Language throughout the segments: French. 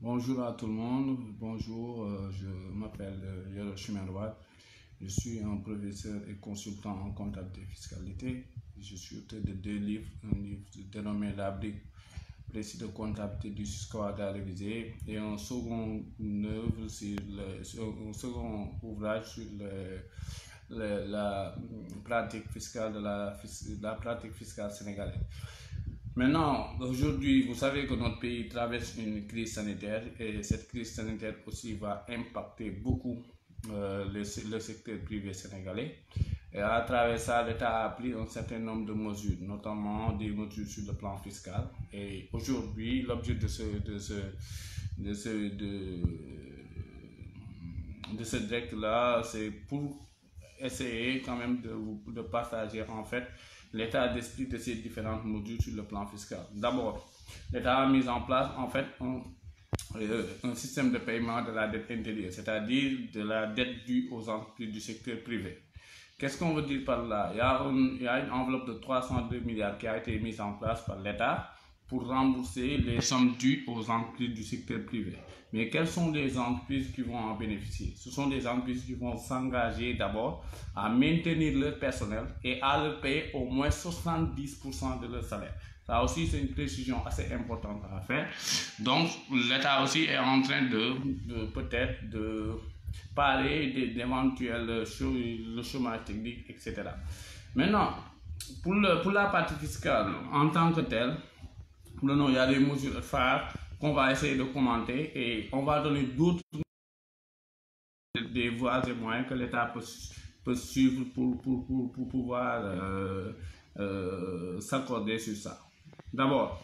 Bonjour à tout le monde, bonjour, je m'appelle Yoro Choumenouad, je suis un professeur et consultant en comptabilité et fiscalité. Je suis auteur de deux livres, un livre dénommé La brique précis de comptabilité du squad à réviser et un second œuvre un second ouvrage sur la pratique fiscale de la pratique fiscale sénégalaise. Maintenant, aujourd'hui, vous savez que notre pays traverse une crise sanitaire et cette crise sanitaire aussi va impacter beaucoup le secteur privé sénégalais. Et à travers ça, l'État a pris un certain nombre de mesures, notamment des mesures sur le plan fiscal. Et aujourd'hui, l'objet de ce direct-là, c'est pour essayer quand même de partager en fait l'état d'esprit de ces différentes mesures sur le plan fiscal. D'abord, l'État a mis en place en fait un système de paiement de la dette intérieure, c'est-à-dire de la dette due aux entreprises du secteur privé. Qu'est-ce qu'on veut dire par là? Il y a une enveloppe de 302 milliards qui a été mise en place par l'État pour rembourser les sommes dues aux entreprises du secteur privé. Mais quelles sont les entreprises qui vont en bénéficier? Ce sont des entreprises qui vont s'engager d'abord à maintenir leur personnel et à leur payer au moins 70% de leur salaire. Ça aussi, c'est une précision assez importante à faire. Donc, l'État aussi est en train peut-être de parer d'éventuels chômage technique, etc. Maintenant, pour la partie fiscale, en tant que telle, il y a des mesures phares qu'on va essayer de commenter et on va donner d'autres des voies et moyens que l'État peut suivre pour pouvoir s'accorder sur ça. D'abord,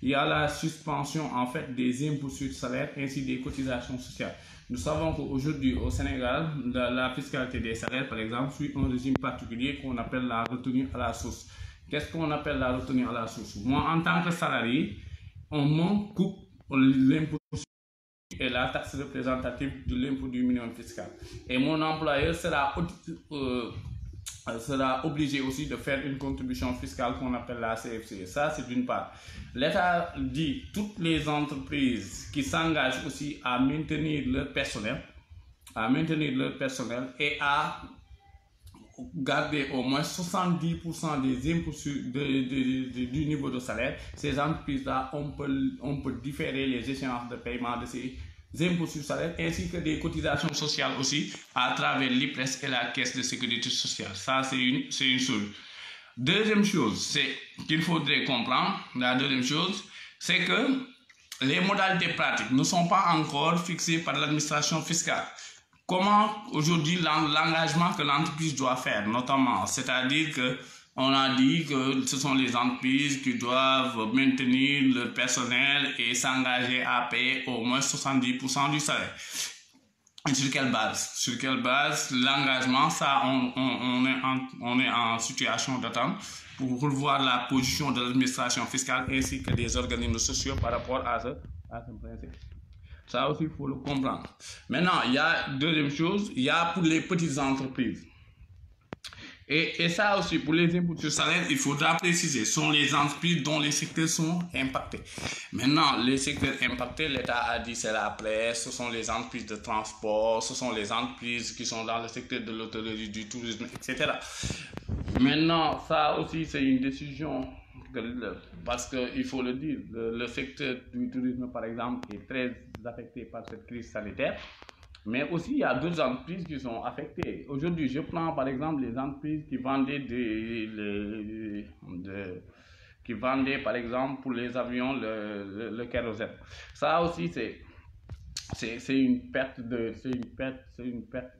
il y a la suspension en fait des impôts sur le salaire ainsi des cotisations sociales. Nous savons qu'aujourd'hui au Sénégal, la fiscalité des salaires par exemple suit un régime particulier qu'on appelle la retenue à la source. Qu'est-ce qu'on appelle la retenue à la source? Moi, en tant que salarié, on me coupe l'impôt et la taxe représentative de l'impôt du minimum fiscal. Et mon employeur sera obligé aussi de faire une contribution fiscale qu'on appelle la CFC. Ça, c'est d'une part. L'État dit toutes les entreprises qui s'engagent aussi à maintenir leur personnel, et à garder au moins 70% des impôts du niveau de salaire, ces entreprises-là, on peut différer les échéances de paiement de ces impôts sur salaire ainsi que des cotisations sociales aussi à travers l'IPRES et la caisse de sécurité sociale. Ça, c'est une chose. Deuxième chose, c'est qu'il faudrait comprendre, la deuxième chose, c'est que les modalités pratiques ne sont pas encore fixées par l'administration fiscale. Comment aujourd'hui l'engagement que l'entreprise doit faire, notamment, c'est-à-dire que on a dit que ce sont les entreprises qui doivent maintenir leur personnel et s'engager à payer au moins 70% du salaire. Et sur quelle base? Sur quelle base l'engagement? Ça, on est en situation d'attente pour revoir la position de l'administration fiscale ainsi que des organismes sociaux par rapport à ce principe. Ça aussi, il faut le comprendre. Maintenant, il y a deuxième chose, il y a pour les petites entreprises. Et ça aussi, pour les impôts sur salaire, il faudra préciser, ce sont les entreprises dont les secteurs sont impactés. Maintenant, les secteurs impactés, l'État a dit c'est la presse, ce sont les entreprises de transport, ce sont les entreprises qui sont dans le secteur de l'hôtellerie, du tourisme, etc. Maintenant, ça aussi, c'est une décision parce qu'il faut le dire, le secteur du tourisme, par exemple, est très affecté par cette crise sanitaire. Mais aussi, il y a d'autres entreprises qui sont affectées. Aujourd'hui, je prends par exemple les entreprises qui vendaient qui vendaient par exemple pour les avions le kérosène. Ça aussi, c'est une perte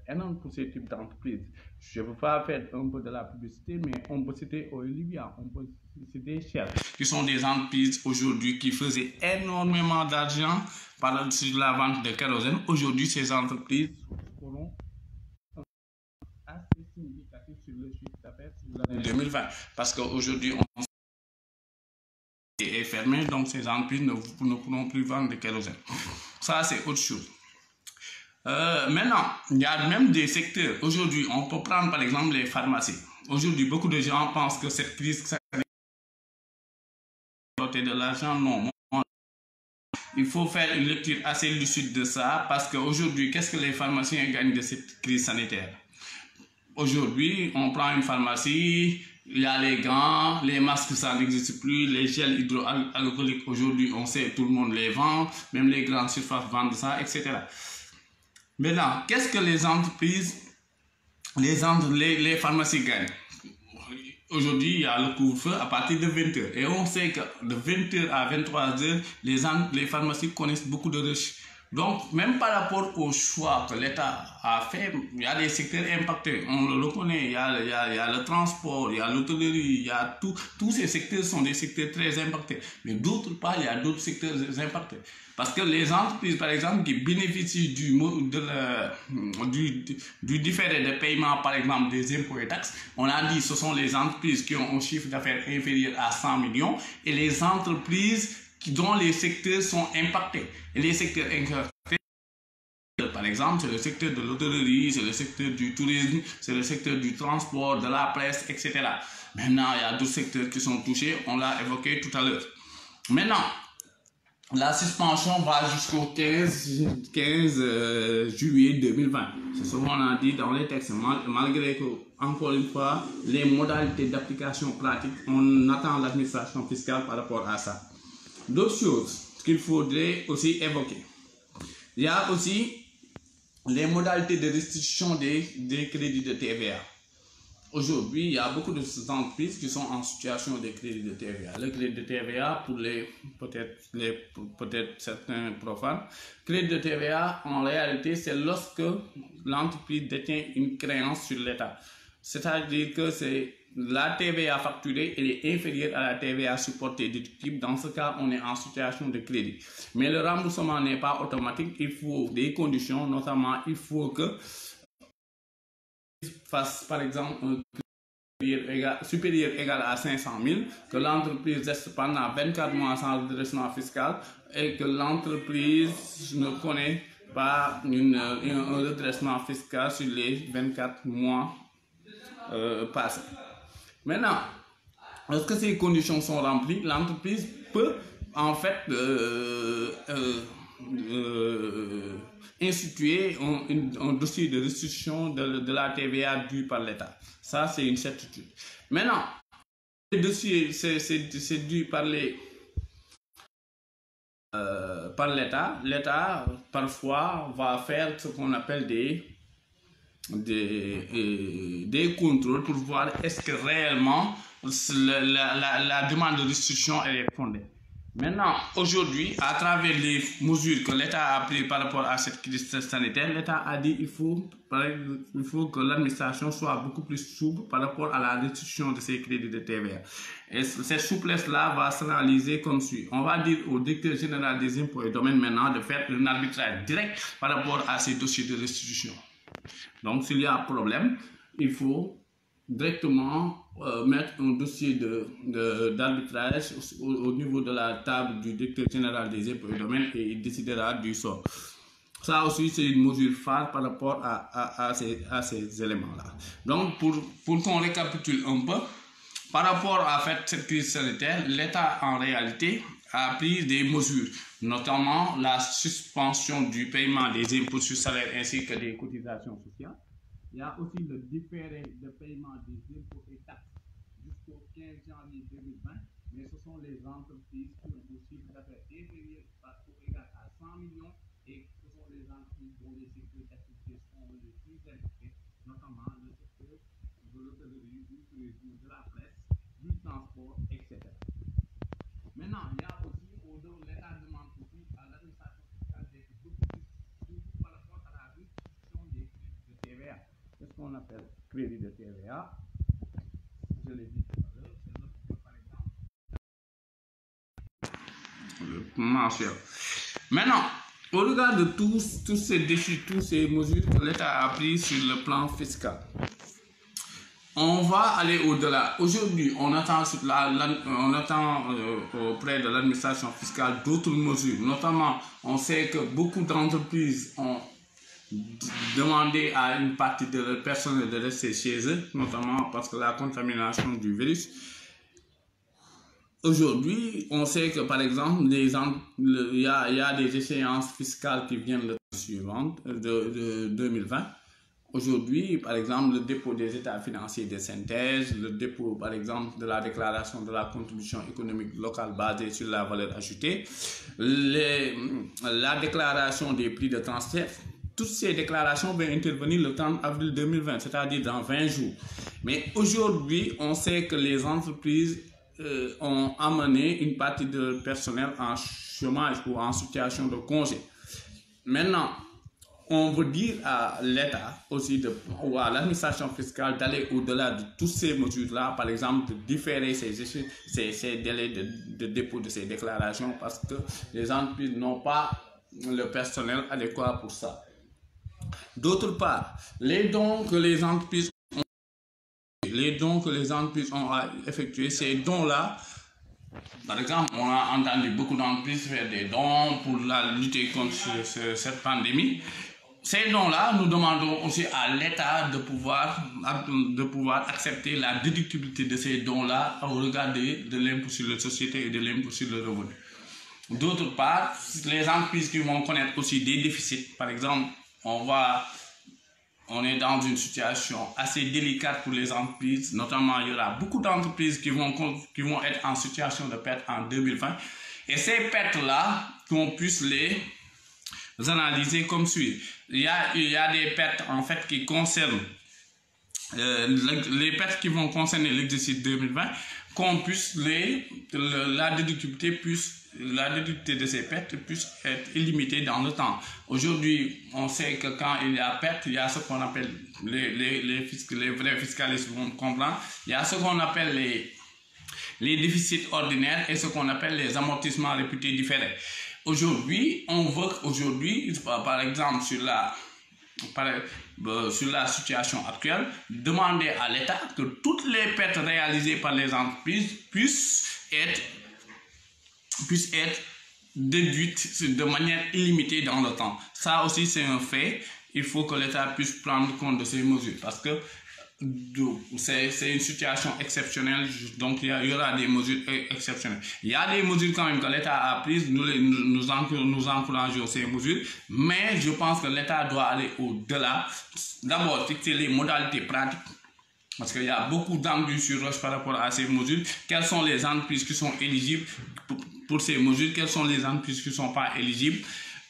énorme pour ce type d'entreprise. Je ne veux pas faire un peu de la publicité, mais on peut citer Olivia, on peut citer Shell, qui sont des entreprises aujourd'hui qui faisaient énormément d'argent sur la vente de kérosène. Aujourd'hui, ces entreprises auront assez significatif sur le chiffre d'affaires sur l'année 2020, parce qu'aujourd'hui, on est fermé, donc ces entreprises ne pourront plus vendre de kérosène. Ça, c'est autre chose. Maintenant, il y a même des secteurs. Aujourd'hui, on peut prendre par exemple les pharmacies. Aujourd'hui, beaucoup de gens pensent que cette crise sanitaire de l'argent, non. il faut faire une lecture assez lucide de ça parce qu'aujourd'hui, qu'est-ce que les pharmaciens gagnent de cette crise sanitaire? Aujourd'hui, on prend une pharmacie, il y a les gants, les masques, ça n'existe plus, les gels hydroalcooliques, aujourd'hui, on sait, tout le monde les vend, même les grandes surfaces vendent ça, etc. Maintenant, qu'est-ce que les entreprises, les pharmacies gagnent? Aujourd'hui, il y a le couvre-feu à partir de 20h. Et on sait que de 20h à 23h, les pharmacies connaissent beaucoup de rush. Donc, même par rapport au choix que l'État a fait, il y a des secteurs impactés. On le reconnaît, il y a le transport, il y a l'hôtellerie, il y a tout. Tous ces secteurs sont des secteurs très impactés. Mais d'autre part, il y a d'autres secteurs impactés. Parce que les entreprises, par exemple, qui bénéficient du différé de paiement, par exemple, des impôts et taxes, on a dit que ce sont les entreprises qui ont un chiffre d'affaires inférieur à 100 millions et les entreprises dont les secteurs sont impactés. Et les secteurs impactés, par exemple, c'est le secteur de l'hôtellerie, c'est le secteur du tourisme, c'est le secteur du transport, de la presse, etc. Maintenant, il y a d'autres secteurs qui sont touchés, on l'a évoqué tout à l'heure. Maintenant, la suspension va jusqu'au 15 juillet 2020. C'est ce qu'on a dit dans les textes, malgré que, encore une fois, les modalités d'application pratique, on attend l'administration fiscale par rapport à ça. D'autres choses qu'il faudrait aussi évoquer. Il y a aussi les modalités de restitution des crédits de TVA. Aujourd'hui, il y a beaucoup d'entreprises qui sont en situation de crédit de TVA. Le crédit de TVA, pour peut-être certains profanes, crédit de TVA, en réalité, c'est lorsque l'entreprise détient une créance sur l'État. C'est-à-dire que c'est la TVA facturée, elle est inférieure à la TVA supportée déductible. Dans ce cas, on est en situation de crédit. Mais le remboursement n'est pas automatique. Il faut des conditions, notamment il faut que fasse par exemple un supérieur égal à 500 000, que l'entreprise reste pendant 24 mois sans redressement fiscal et que l'entreprise ne connaît pas un redressement fiscal sur les 24 mois passés. Maintenant, lorsque ces conditions sont remplies, l'entreprise peut en fait instituer un dossier de restitution de la TVA due par l'État. Ça, c'est une certitude. Maintenant, le dossier, c'est dû par l'État. L'État, parfois, va faire ce qu'on appelle des contrôles pour voir est-ce que réellement la demande de restitution elle est fondée. Maintenant, aujourd'hui, à travers les mesures que l'État a prises par rapport à cette crise sanitaire, l'État a dit qu'il faut que l'administration soit beaucoup plus souple par rapport à la restitution de ces crédits de TVA. Et cette souplesse-là va se réaliser comme suit. On va dire au directeur général des impôts et domaines maintenant de faire un arbitrage direct par rapport à ces dossiers de restitution. Donc, s'il y a un problème, il faut directement mettre un dossier d'arbitrage au niveau de la table du directeur général des impôts et domaines et il décidera du sort. Ça aussi, c'est une mesure phare par rapport à ces éléments-là. Donc, pour qu'on récapitule un peu, par rapport à cette crise sanitaire, l'État, en réalité, a pris des mesures, notamment la suspension du paiement des impôts sur salaire ainsi que des cotisations sociales. Il y a aussi le différé de paiement des impôts et taxes jusqu'au 15 janvier 2020, mais ce sont les entreprises qui ont un chiffre d'affaires inférieur ou égal à 100 millions et ce sont les entreprises dont les secteurs d'activité sont les plus impactés, notamment le secteur de l'hôtellerie, du tourisme, de la presse, du transport, etc. Maintenant, il y a aussi, l'État demande aussi à l'administration fiscale d'être beaucoup plus souple par rapport à la restitution des crédits de TVA. Qu'est-ce qu'on appelle crédit de TVA? Je l'ai dit tout à l'heure, c'est lorsque, par exemple, le mensuel. Maintenant, au regard de tous ces défis, toutes ces mesures que l'État a prises sur le plan fiscal, on va aller au-delà. Aujourd'hui, on attend auprès de l'administration fiscale d'autres mesures. Notamment, on sait que beaucoup d'entreprises ont demandé à une partie de leur personnel de rester chez eux, notamment parce que la contamination du virus. aujourd'hui, on sait que par exemple, il y a des échéances fiscales qui viennent le suivant de 2020. Aujourd'hui, par exemple, le dépôt des états financiers de synthèse, le dépôt, par exemple, de la déclaration de la contribution économique locale basée sur la valeur ajoutée, la déclaration des prix de transfert, toutes ces déclarations vont intervenir le 30 avril 2020, c'est-à-dire dans 20 jours. Mais aujourd'hui, on sait que les entreprises ont amené une partie de personnel en chômage ou en situation de congé. Maintenant, on veut dire à l'État aussi ou à l'administration fiscale d'aller au-delà de toutes ces mesures-là, par exemple de différer ces délais de dépôt de ces déclarations parce que les entreprises n'ont pas le personnel adéquat pour ça. D'autre part, les dons que les entreprises ont effectués, ces dons-là, par exemple, on a entendu beaucoup d'entreprises faire des dons pour lutter contre cette pandémie. Ces dons-là, nous demandons aussi à l'État de pouvoir accepter la déductibilité de ces dons-là au regard de l'impôt sur les sociétés et de l'impôt sur le revenu. D'autre part, les entreprises qui vont connaître aussi des déficits, par exemple, on est dans une situation assez délicate pour les entreprises, notamment il y aura beaucoup d'entreprises qui vont être en situation de perte en 2020. Et ces pertes-là, qu'on puisse les analyser comme suit. Il y a des pertes en fait qui concernent les pertes qui vont concerner l'exercice 2020, qu'on puisse la déductibilité de ces pertes puisse être illimitée dans le temps. Aujourd'hui, on sait que quand il y a perte, il y a ce qu'on appelle les vrais fiscalistes vont comprendre, il y a ce qu'on appelle les déficits ordinaires et ce qu'on appelle les amortissements réputés différés. Aujourd'hui, on veut par exemple sur la situation actuelle, demander à l'État que toutes les pertes réalisées par les entreprises puissent être déduites de manière illimitée dans le temps. Ça aussi, c'est un fait. Il faut que l'État puisse prendre compte de ces mesures parce que c'est une situation exceptionnelle, donc il y aura des mesures exceptionnelles. Il y a des mesures quand même que l'État a prises, nous encourageons ces mesures, mais je pense que l'État doit aller au-delà. D'abord, fixer les modalités pratiques, parce qu'il y a beaucoup d'anguilles sur roche par rapport à ces mesures. Quelles sont les entreprises qui sont éligibles pour ces mesures, quelles sont les entreprises qui ne sont pas éligibles,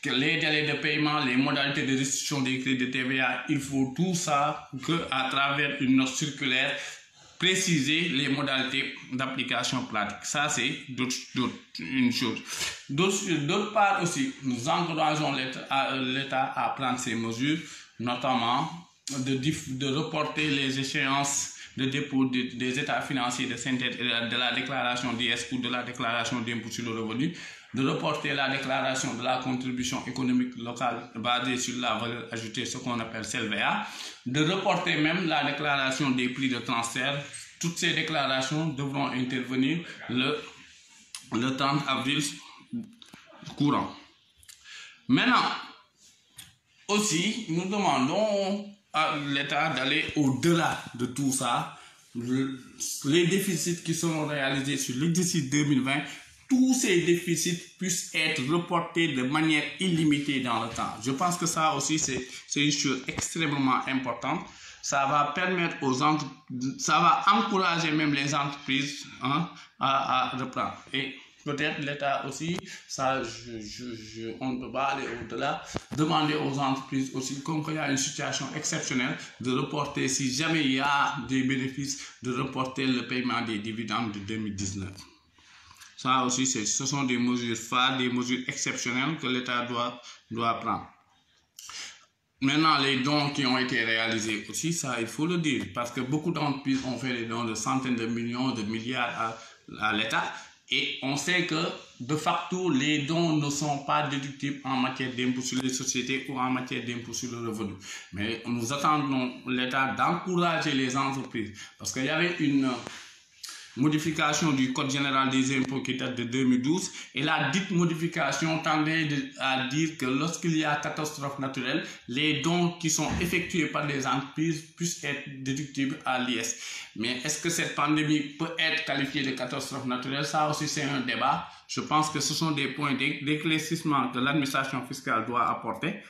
les délais de paiement, les modalités de restitution des crédits de TVA, il faut tout ça qu'à travers une note circulaire, préciser les modalités d'application pratique. Ça, c'est une chose. D'autre part aussi, nous encourageons l'État à prendre ces mesures, notamment de reporter les échéances de dépôt des états financiers de synthèse et de la déclaration d'IS ou de la déclaration d'impôt sur le revenu, de reporter la déclaration de la contribution économique locale basée sur la valeur ajoutée, ce qu'on appelle CELVA, de reporter même la déclaration des prix de transfert. Toutes ces déclarations devront intervenir le 30 avril courant. Maintenant, aussi, nous demandons à l'État d'aller au-delà de tout ça. Les déficits qui seront réalisés sur l'exercice 2020, tous ces déficits puissent être reportés de manière illimitée dans le temps. Je pense que ça aussi, c'est une chose extrêmement importante. Ça va permettre aux entreprises, ça va encourager même les entreprises à reprendre. Et peut-être l'État aussi, ça, on ne peut pas aller au-delà, demander aux entreprises aussi, comme il y a une situation exceptionnelle, de reporter, si jamais il y a des bénéfices, de reporter le paiement des dividendes de 2019. Ça aussi, ce sont des mesures phares, des mesures exceptionnelles que l'État doit prendre. Maintenant, les dons qui ont été réalisés aussi, ça, il faut le dire, parce que beaucoup d'entreprises ont fait des dons de centaines de millions, de milliards à l'État. Et on sait que, de facto, les dons ne sont pas déductibles en matière d'impôt sur les sociétés ou en matière d'impôt sur le revenu. Mais nous attendons l'État d'encourager les entreprises. Parce qu'il y avait modification du Code général des impôts qui date de 2012, et la dite modification tendait à dire que lorsqu'il y a catastrophe naturelle, les dons qui sont effectués par les entreprises puissent être déductibles à l'IS. Mais est-ce que cette pandémie peut être qualifiée de catastrophe naturelle? Ça aussi, c'est un débat. Je pense que ce sont des points d'éclaircissement que l'administration fiscale doit apporter.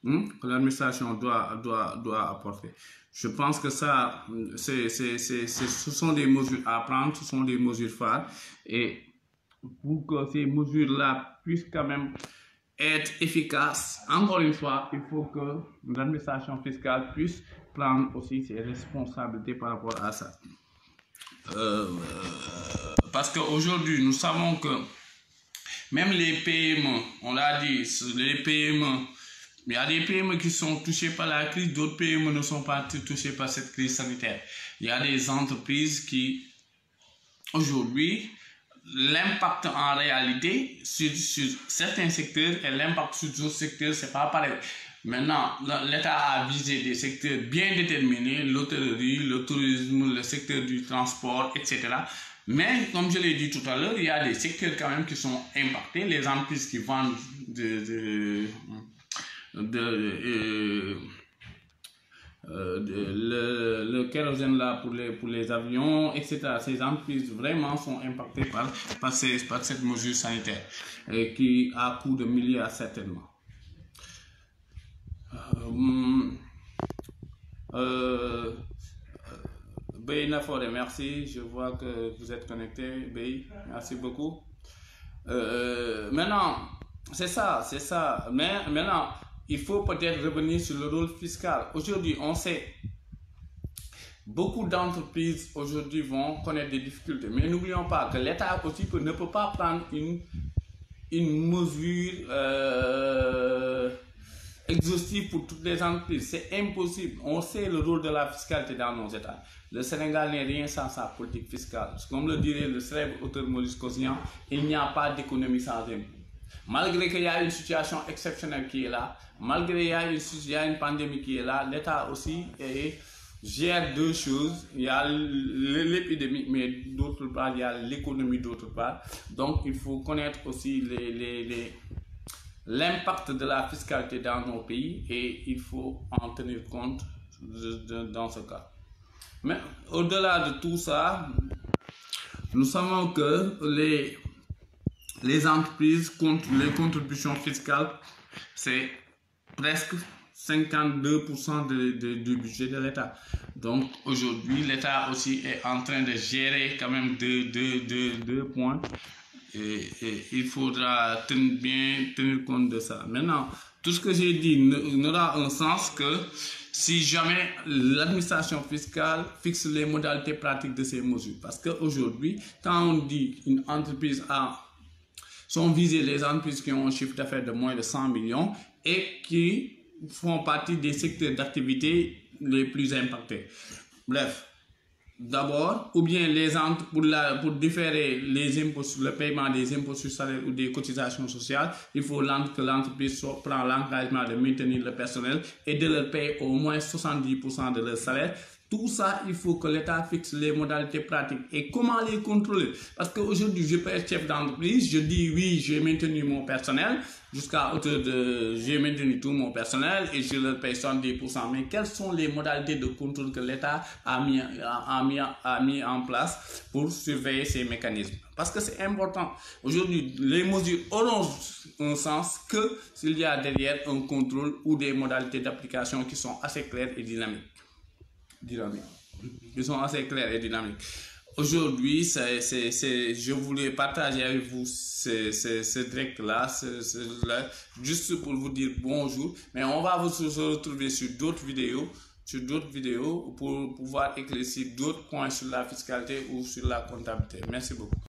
Que l'administration doit apporter. Je pense que ça, ce sont des mesures à prendre, ce sont des mesures phares. Et pour que ces mesures-là puissent quand même être efficaces, encore une fois, il faut que l'administration fiscale puisse prendre aussi ses responsabilités par rapport à ça. Parce qu'aujourd'hui, nous savons que même les PME, on l'a dit, les PME, il y a des PME qui sont touchés par la crise, d'autres PME ne sont pas touchés par cette crise sanitaire. Il y a des entreprises qui, aujourd'hui, l'impact en réalité sur certains secteurs et l'impact sur d'autres secteurs, c'est pas pareil. Maintenant, l'État a visé des secteurs bien déterminés, l'hôtellerie, le tourisme, le secteur du transport, etc. Mais, comme je l'ai dit tout à l'heure, il y a des secteurs quand même qui sont impactés. Les entreprises qui vendent le kérosène là pour les avions, etc. Ces entreprises vraiment sont impactées par cette mesure sanitaire qui a coût de milliards certainement. Bey Nafore, merci. Je vois que vous êtes connecté. Bey, merci beaucoup. Maintenant, c'est ça. Mais maintenant, il faut peut-être revenir sur le rôle fiscal. Aujourd'hui, on sait, beaucoup d'entreprises aujourd'hui vont connaître des difficultés. Mais n'oublions pas que l'État aussi ne peut pas prendre une mesure exhaustive pour toutes les entreprises. C'est impossible. On sait le rôle de la fiscalité dans nos États. Le Sénégal n'est rien sans sa politique fiscale. Comme le dirait le célèbre auteur Maurice Kosian, il n'y a pas d'économie sans impôt. Malgré qu'il y a une situation exceptionnelle qui est là, malgré qu'il y a une pandémie qui est là, l'État aussi gère deux choses. Il y a l'épidémie, mais d'autre part, il y a l'économie d'autre part. Donc, il faut connaître aussi l'impact de la fiscalité dans nos pays et il faut en tenir compte dans ce cas. Mais au-delà de tout ça, nous savons que les entreprises comptent les contributions fiscales, c'est presque 52% du budget de l'État. Donc aujourd'hui, l'État aussi est en train de gérer quand même deux points. Et il faudra bien tenir compte de ça. Maintenant, tout ce que j'ai dit n'aura un sens que si jamais l'administration fiscale fixe les modalités pratiques de ces mesures. Parce qu'aujourd'hui, quand on dit une entreprise sont visées les entreprises qui ont un chiffre d'affaires de moins de 100 millions et qui font partie des secteurs d'activité les plus impactés. Bref. D'abord, ou bien pour différer les impôts sur le paiement des impôts sur salaire ou des cotisations sociales, il faut que l'entreprise prenne l'engagement de maintenir le personnel et de leur payer au moins 70% de leur salaire. Tout ça, il faut que l'État fixe les modalités pratiques. Et comment les contrôler? Parce qu'aujourd'hui, je peux être chef d'entreprise, je dis oui, j'ai maintenu mon personnel, jusqu'à hauteur de j'ai maintenu tout mon personnel et je leur paye 70%. Mais quelles sont les modalités de contrôle que l'État a mis en place pour surveiller ces mécanismes? Parce que c'est important. Aujourd'hui, les mesures auront un sens que s'il y a derrière un contrôle ou des modalités d'application qui sont assez claires et dynamiques. Ils sont assez clairs et dynamiques. Aujourd'hui, je voulais partager avec vous ce direct-là, juste pour vous dire bonjour. Mais on va se retrouver sur d'autres vidéos pour pouvoir éclaircir d'autres points sur la fiscalité ou sur la comptabilité. Merci beaucoup.